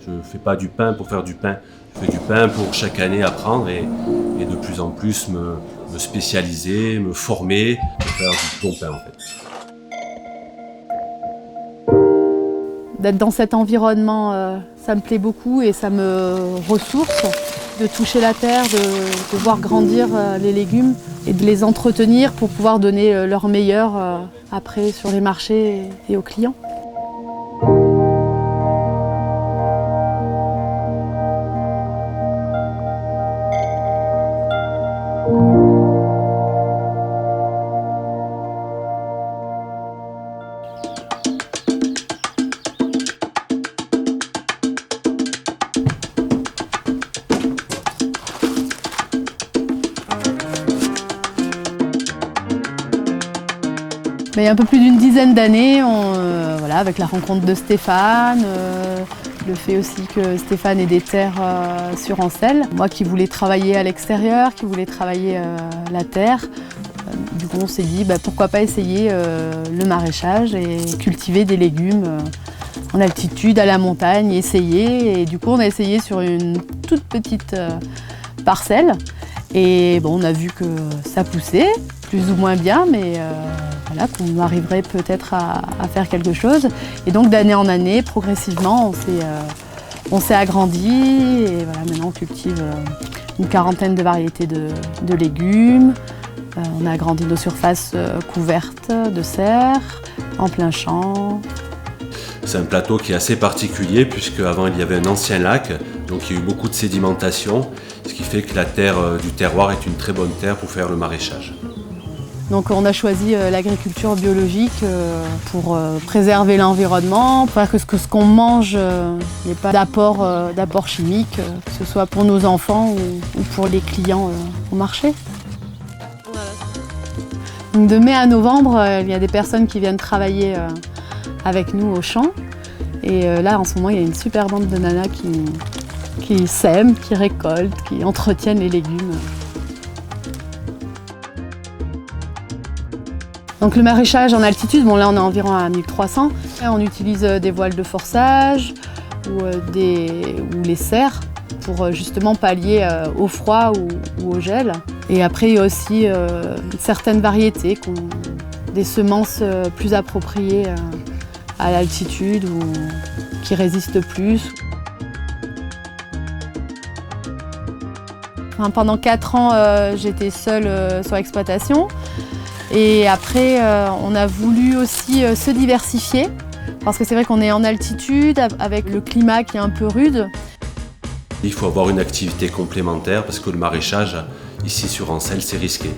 Je ne fais pas du pain pour faire du pain. Je fais du pain pour chaque année apprendre et de plus en plus me spécialiser, me former, pour faire du bon pain en fait. D'être dans cet environnement, ça me plaît beaucoup et ça me ressource. De toucher la terre, de voir grandir les légumes et de les entretenir pour pouvoir donner leur meilleur après sur les marchés et aux clients. Mais il y a un peu plus d'une dizaine d'années, voilà, avec la rencontre de Stéphane, le fait aussi que Stéphane ait des terres sur Ancelles. Moi qui voulais travailler à l'extérieur, qui voulais travailler la terre, du coup on s'est dit pourquoi pas essayer le maraîchage et cultiver des légumes en altitude, à la montagne, essayer. Et du coup on a essayé sur une toute petite parcelle et bon, on a vu que ça poussait, plus ou moins bien, mais voilà, qu'on arriverait peut-être à faire quelque chose. Et donc d'année en année, progressivement, on s'est agrandi et voilà, maintenant on cultive une quarantaine de variétés de légumes. On a agrandi nos surfaces couvertes de serre, en plein champ. C'est un plateau qui est assez particulier puisque avant il y avait un ancien lac, donc il y a eu beaucoup de sédimentation, ce qui fait que la terre du terroir est une très bonne terre pour faire le maraîchage. Donc on a choisi l'agriculture biologique pour préserver l'environnement, pour faire que ce qu'on mange n'ait pas d'apport chimique, que ce soit pour nos enfants ou pour les clients au marché. Donc de mai à novembre, il y a des personnes qui viennent travailler avec nous au champ. Et là en ce moment il y a une super bande de nanas qui sèment, qui récoltent, qui entretiennent les légumes. Donc le maraîchage en altitude, bon là on est environ à 1300. On utilise des voiles de forçage ou les serres pour justement pallier au froid ou au gel. Et après il y a aussi certaines variétés, des semences plus appropriées à l'altitude ou qui résistent plus. Enfin, pendant 4 ans j'étais seule sur l'exploitation. Et après, on a voulu aussi se diversifier, parce que c'est vrai qu'on est en altitude, avec le climat qui est un peu rude. Il faut avoir une activité complémentaire, parce que le maraîchage, ici sur Ancelles, c'est risqué.